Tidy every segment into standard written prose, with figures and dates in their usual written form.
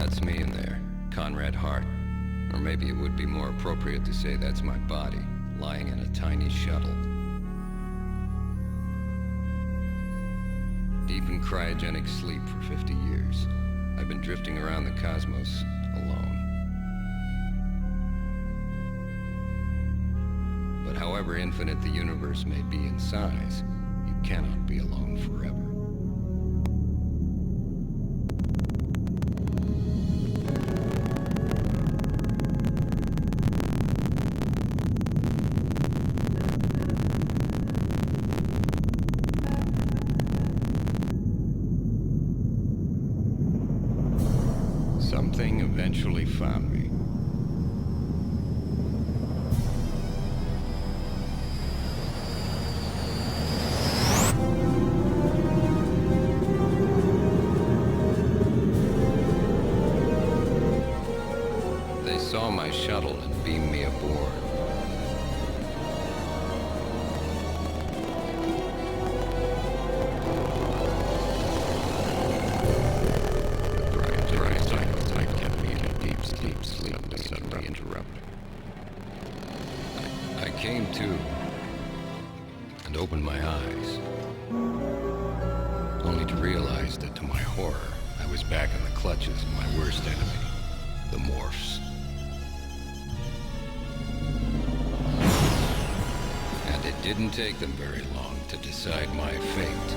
That's me in there, Conrad Hart. Or maybe it would be more appropriate to say that's my body, lying in a tiny shuttle. Deep in cryogenic sleep for 50 years, I've been drifting around the cosmos alone. But however infinite the universe may be in size, you cannot be alone forever. Something eventually found me. They saw my shuttle and beamed me aboard. Suddenly interrupted. I came to and opened my eyes, only to realize that to my horror, I was back in the clutches of my worst enemy, the morphs. And it didn't take them very long to decide my fate.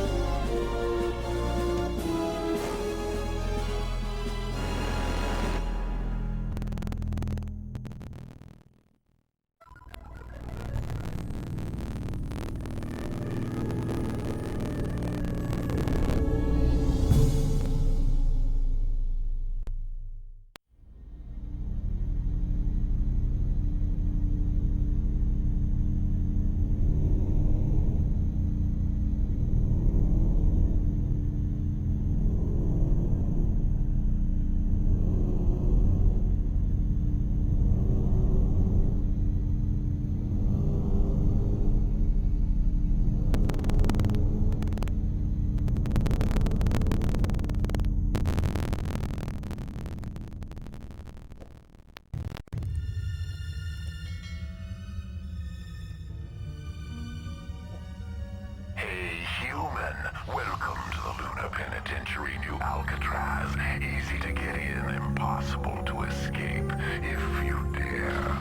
Welcome to the Lunar Penitentiary, New Alcatraz. Easy to get in, impossible to escape, if you dare.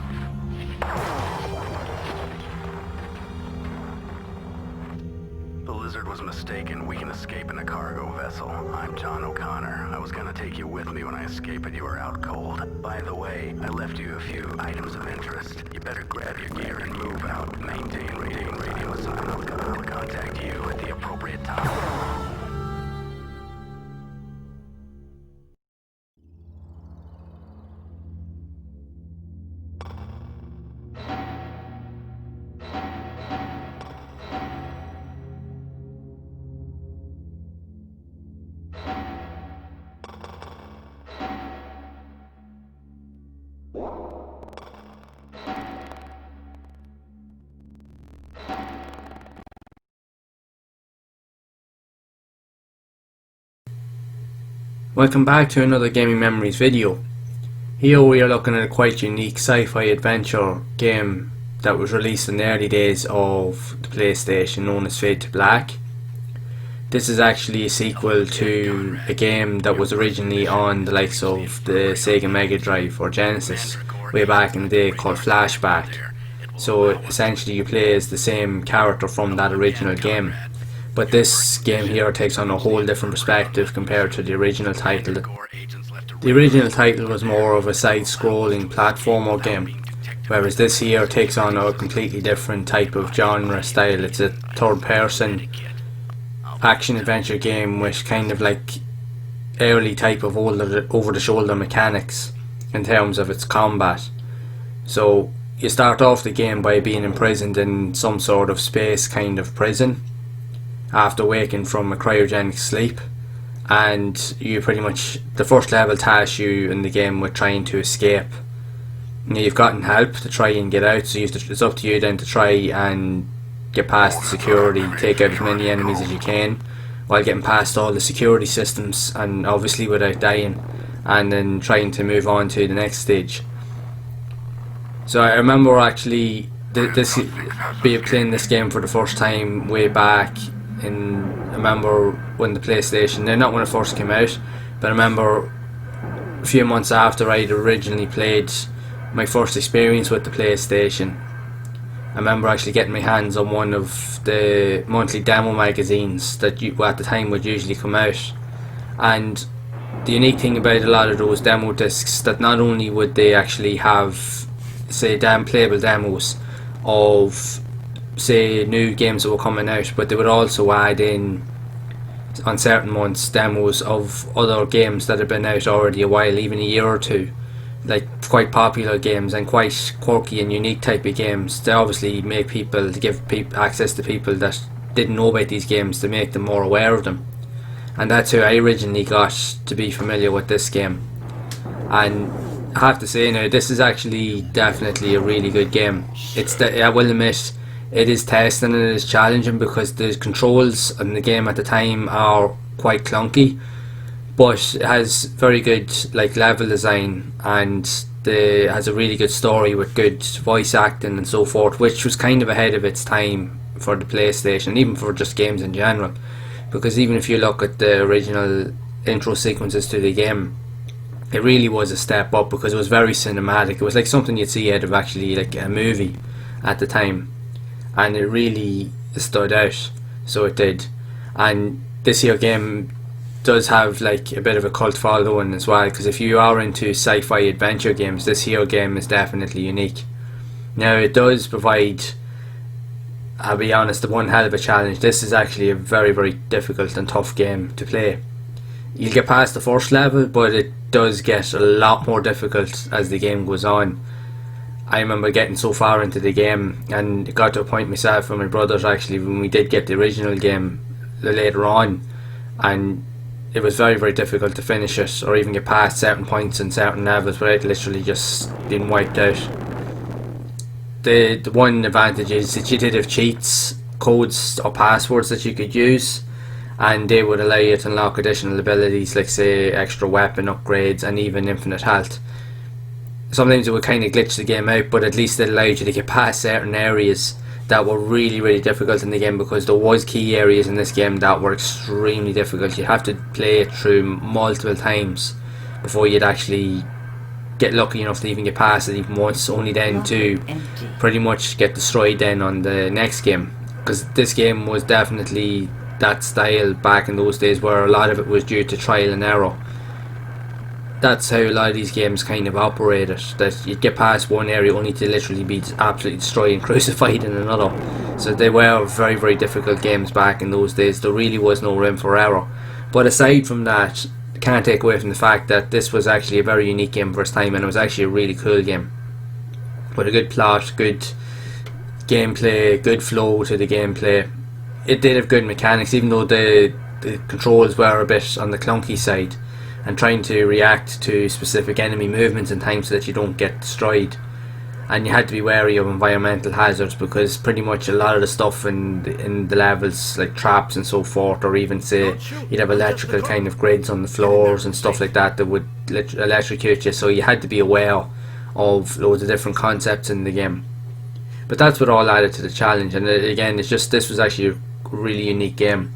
The lizard was mistaken. We can escape in a cargo vessel. I'm John O'Connor. I was gonna take you with me when I escape, but you were out cold. By the way, I left you a few items of interest. You better grab your gear and move out. Maintain radio silence. I'll contact you at the appropriate time. Welcome back to another Gaming Memories video. Here we are looking at a quite unique sci-fi adventure game that was released in the early days of the PlayStation, known as Fade to Black. This is actually a sequel to a game that was originally on the likes of the Sega Mega Drive or Genesis way back in the day, called Flashback. So essentially you play as the same character from that original game. But this game here takes on a whole different perspective compared to the original title. The original title was more of a side-scrolling platformer game, whereas this here takes on a completely different type of genre style. It's a third-person action-adventure game with kind of like early type of over-the-shoulder mechanics in terms of its combat. So you start off the game by being imprisoned in some sort of space kind of prison after waking from a cryogenic sleep, and you pretty much, the first level tasks you in the game with trying to escape. Now you've gotten help to try and get out, so it's up to you then to try and get past the security, take out as many enemies as you can while getting past all the security systems, and obviously without dying. and then trying to move on to the next stage. So I remember actually playing this game for the first time way back in, I remember when the PlayStation, not when it first came out, but I remember a few months after I'd originally played my first experience with the PlayStation. I remember actually getting my hands on one of the monthly demo magazines that at the time would usually come out, and the unique thing about a lot of those demo discs, that not only would they actually have, say, playable demos of, say, new games that were coming out, but they would also add in, on certain months, demos of other games that had been out already a while, even a year or two, like quite popular games and quite quirky and unique type of games to obviously make people, to give access to people that didn't know about these games, to make them more aware of them. And that's how I originally got to be familiar with this game. And I have to say now, this is actually definitely a really good game. I will admit, it is testing and it is challenging because the controls in the game at the time are quite clunky, but it has very good level design, and has a really good story with good voice acting and so forth, which was kind of ahead of its time for the PlayStation, even for just games in general. Because even if you look at the original intro sequences to the game, it really was a step up because it was very cinematic. It was like something you'd see out of actually like a movie at the time, and it really stood out, so it did. And this here game does have like a bit of a cult following as well, because if you are into sci-fi adventure games, this here game is definitely unique. Now it does provide, I'll be honest, one hell of a challenge. This is actually a very, very difficult and tough game to play. You'll get past the first level, but it does get a lot more difficult as the game goes on. I remember getting so far into the game, and it got to a point myself and my brothers actually, when we did get the original game later on, and it was very, very difficult to finish it or even get past certain points in certain levels without literally just being wiped out. The one advantage is that you did have cheats, codes or passwords that you could use, and they would allow you to unlock additional abilities like, say, extra weapon upgrades and even infinite health. Sometimes it would kind of glitch the game out, but at least it allowed you to get past certain areas that were really, really difficult in the game, because there was key areas in this game that were extremely difficult. You'd have to play it through multiple times before you'd actually get lucky enough to even get past it even once, only then to pretty much get destroyed then on the next game. Because this game was definitely that style back in those days, where a lot of it was due to trial and error. That's how a lot of these games kind of operated, that you'd get past one area only to literally be absolutely destroyed and crucified in another. So they were very, very difficult games back in those days. There really was no room for error. But aside from that, I can't take away from the fact that this was actually a very unique game for its time, and it was actually a really cool game with a good plot, good gameplay, good flow to the gameplay. It did have good mechanics, even though the controls were a bit on the clunky side, and trying to react to specific enemy movements in time so that you don't get destroyed. And you had to be wary of environmental hazards, because pretty much a lot of the stuff in the levels, like traps and so forth, or even say you'd have electrical kind of grids on the floors and stuff like that would electrocute you, so you had to be aware of loads of different concepts in the game. But that's what all added to the challenge, and again, it's just, this was actually a really unique game.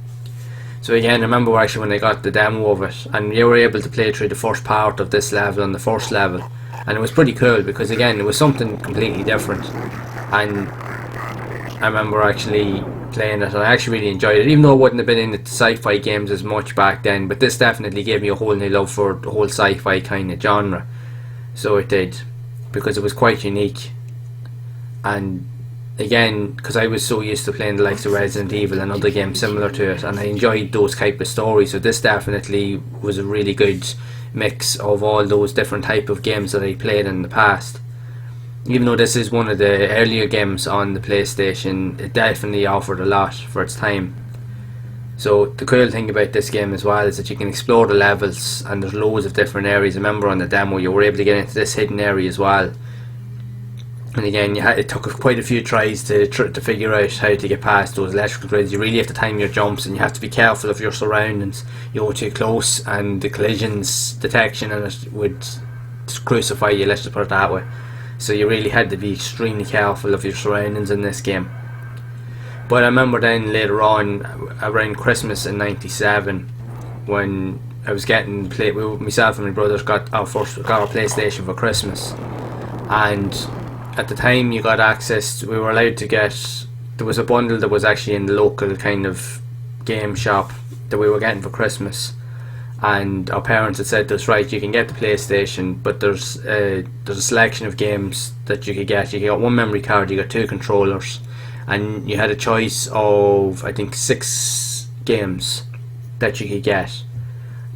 So again, I remember actually when I got the demo of it, and you were able to play through the first part of this level on the first level, and it was pretty cool because again, it was something completely different. And I remember actually playing it, and I actually really enjoyed it, even though I wouldn't have been into sci-fi games as much back then, but this definitely gave me a whole new love for the whole sci-fi kind of genre. So it did, because it was quite unique. And again, because I was so used to playing the likes of Resident Evil and other games similar to it, and I enjoyed those type of stories, so this definitely was a really good mix of all those different type of games that I played in the past. Even though this is one of the earlier games on the PlayStation, it definitely offered a lot for its time. So the cool thing about this game as well is that you can explore the levels, and there's loads of different areas. I remember on the demo you were able to get into this hidden area as well, And again, it took quite a few tries to figure out how to get past those electrical grids. You really have to time your jumps, and you have to be careful of your surroundings. You go too close, and the collisions detection and it would crucify you, let's just put it that way. So you really had to be extremely careful of your surroundings in this game. But I remember then later on, around Christmas in '97, when I was getting myself and my brothers got our PlayStation for Christmas, and at the time you got access, we were allowed to get, there was a bundle that was actually in the local kind of game shop that we were getting for Christmas, and our parents had said to us, right, you can get the PlayStation, but there's a selection of games that you could get. You got one memory card, you got 2 controllers, and you had a choice of I think 6 games that you could get,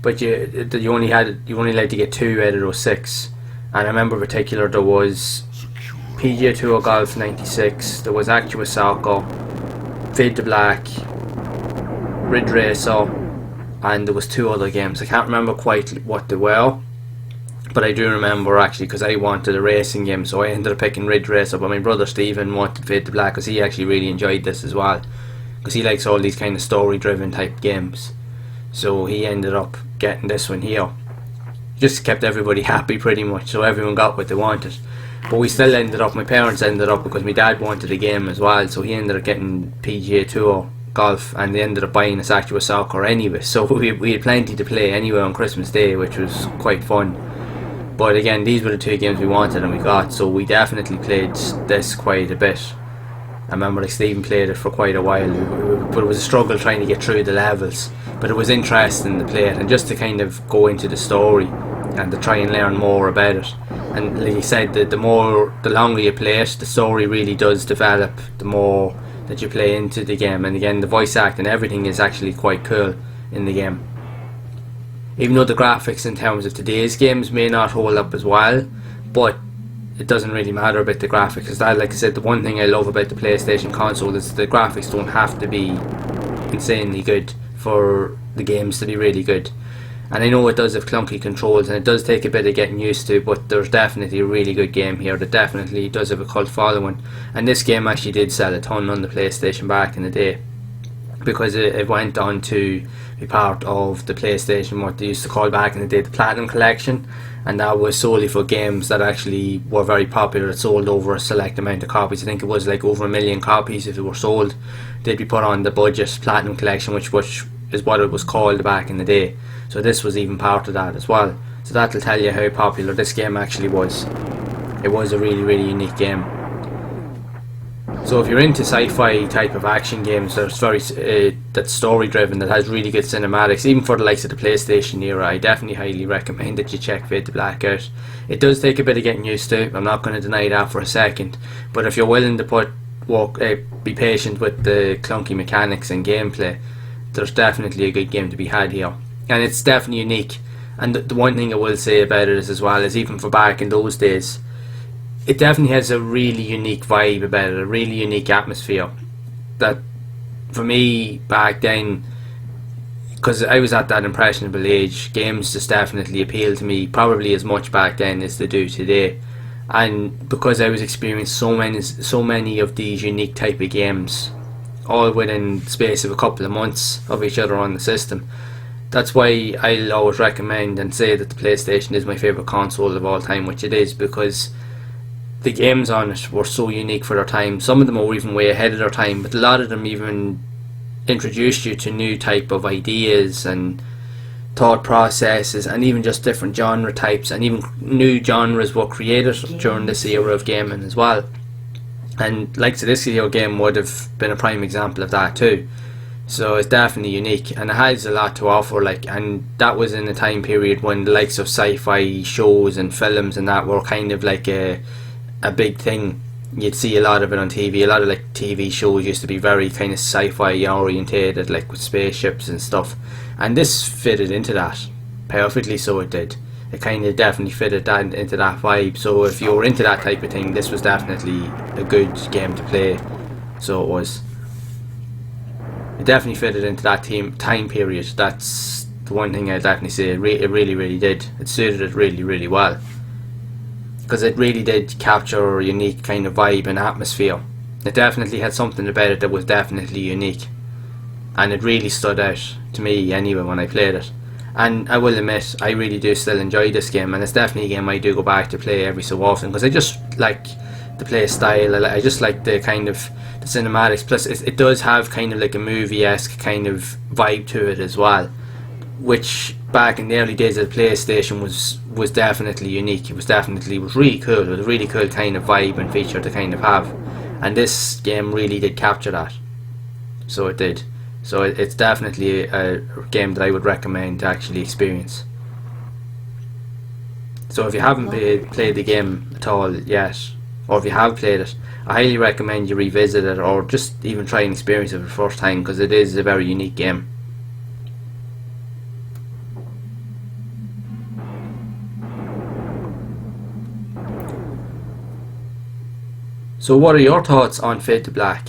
but you only allowed to get 2 out of those 6. And I remember in particular there was PGA Tour Golf 96, there was Actua Soccer, Fade to Black, Ridge Racer, and there was 2 other games. I can't remember quite what they were, but I do remember actually, because I wanted a racing game, so I ended up picking Ridge Racer, but my brother Stephen wanted Fade to Black because he actually really enjoyed this as well, because he likes all these kind of story driven type games. So he ended up getting this one here. Just kept everybody happy pretty much, so everyone got what they wanted. But we still ended up, my parents ended up, because my dad wanted a game as well, so he ended up getting PGA Tour Golf, and they ended up buying us Actua Soccer anyway, so we had plenty to play anyway on Christmas Day, which was quite fun. But again, these were the 2 games we wanted and we got, so we definitely played this quite a bit. I remember like Stephen played it for quite a while, but it was a struggle trying to get through the levels, but it was interesting to play it and just to kind of go into the story and to try and learn more about it. And like you said, the longer you play it, the story really does develop the more that you play into the game. And again, the voice acting, everything is actually quite cool in the game. Even though the graphics in terms of today's games may not hold up as well, but it doesn't really matter about the graphics, because like I said, the one thing I love about the PlayStation console is the graphics don't have to be insanely good for the games to be really good. And I know it does have clunky controls and it does take a bit of getting used to, but there's definitely a really good game here that definitely does have a cult following. And this game actually did sell a ton on the PlayStation back in the day, because it went on to be part of the PlayStation, what they used to call back in the day the Platinum Collection, and that was solely for games that actually were very popular. It sold over a select amount of copies. I think it was like over 1 million copies if they were sold. They'd be put on the budget Platinum Collection, which is what it was called back in the day. So this was even part of that as well. So that'll tell you how popular this game actually was. It was a really, really unique game. So if you're into sci-fi type of action games that's that's story driven, that has really good cinematics, even for the likes of the PlayStation era, I definitely highly recommend that you check Fade to Black out. It does take a bit of getting used to, I'm not going to deny that for a second, but if you're willing to be patient with the clunky mechanics and gameplay, there's definitely a good game to be had here. And it's definitely unique. And the one thing I will say about it is as well, is even for back in those days, it definitely has a really unique vibe about it, a really unique atmosphere that for me back then, because I was at that impressionable age, games just definitely appealed to me probably as much back then as they do today. And because I was experiencing so many of these unique type of games all within the space of a couple of months of each other on the system, that's why I'll always recommend and say that the PlayStation is my favourite console of all time, which it is, because the games on it were so unique for their time. Some of them were even way ahead of their time, but a lot of them even introduced you to new type of ideas and thought processes, and even just different genre types, and even new genres were created during this era of gaming as well. And like this video game would have been a prime example of that too. So it's definitely unique and it has a lot to offer, and that was in a time period when the likes of sci-fi shows and films and that were kind of like a big thing. You'd see a lot of it on TV. A lot of TV shows used to be very kind of sci-fi orientated, like with spaceships and stuff, and this fitted into that perfectly. So it did. It kind of definitely fitted that into that vibe. So if you were into that type of thing, this was definitely a good game to play. So it was. It definitely fitted into that time period. That's the one thing I'd definitely say. It really, really did. It suited it really, really well. because it really did capture a unique kind of vibe and atmosphere. It definitely had something about it that was definitely unique, and it really stood out to me anyway when I played it. And I will admit, I really do still enjoy this game, and it's definitely a game I do go back to play every so often, because I just like the play style. I just like the kind of the cinematics. Plus, it does have kind of like a movie-esque kind of vibe to it as well, which back in the early days of the PlayStation was definitely unique. It was really cool. It was a really cool kind of vibe and feature to kind of have, and this game really did capture that. So it did. So it's definitely a game that I would recommend to actually experience. So if you haven't played the game at all yet, or if you have played it, I highly recommend you revisit it, or just even try and experience it for the first time, because it is a very unique game. So what are your thoughts on Fade to Black?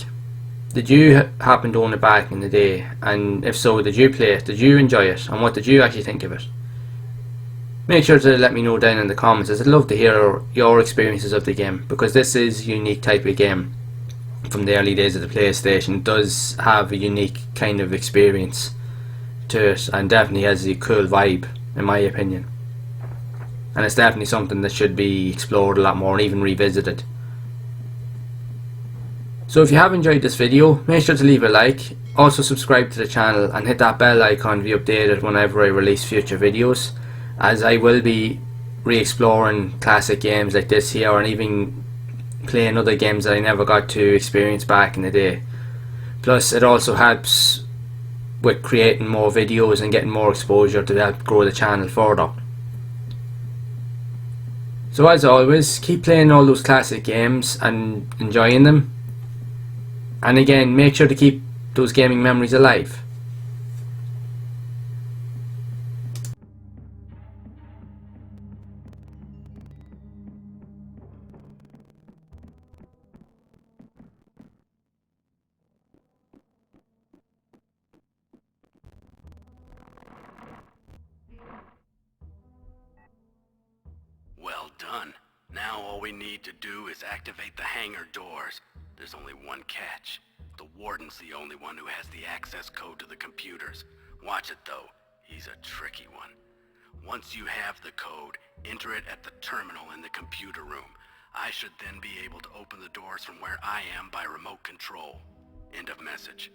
Did you happen to own it back in the day? And if so, did you play it? Did you enjoy it? And what did you actually think of it? Make sure to let me know down in the comments, as I'd love to hear your experiences of the game, because this is a unique type of game from the early days of the PlayStation. It does have a unique kind of experience to it, and definitely has a cool vibe, in my opinion. And it's definitely something that should be explored a lot more and even revisited. So if you have enjoyed this video, make sure to leave a like, also subscribe to the channel and hit that bell icon to be updated whenever I release future videos, as I will be re-exploring classic games like this here, and even playing other games that I never got to experience back in the day. Plus it also helps with creating more videos and getting more exposure to help grow the channel further. So as always, keep playing all those classic games and enjoying them. And again, make sure to keep those gaming memories alive. Well done. Now all we need to do is activate the hangar doors. There's only one catch. The warden's the only one who has the access code to the computers. Watch it though, he's a tricky one. Once you have the code, enter it at the terminal in the computer room. I should then be able to open the doors from where I am by remote control. End of message.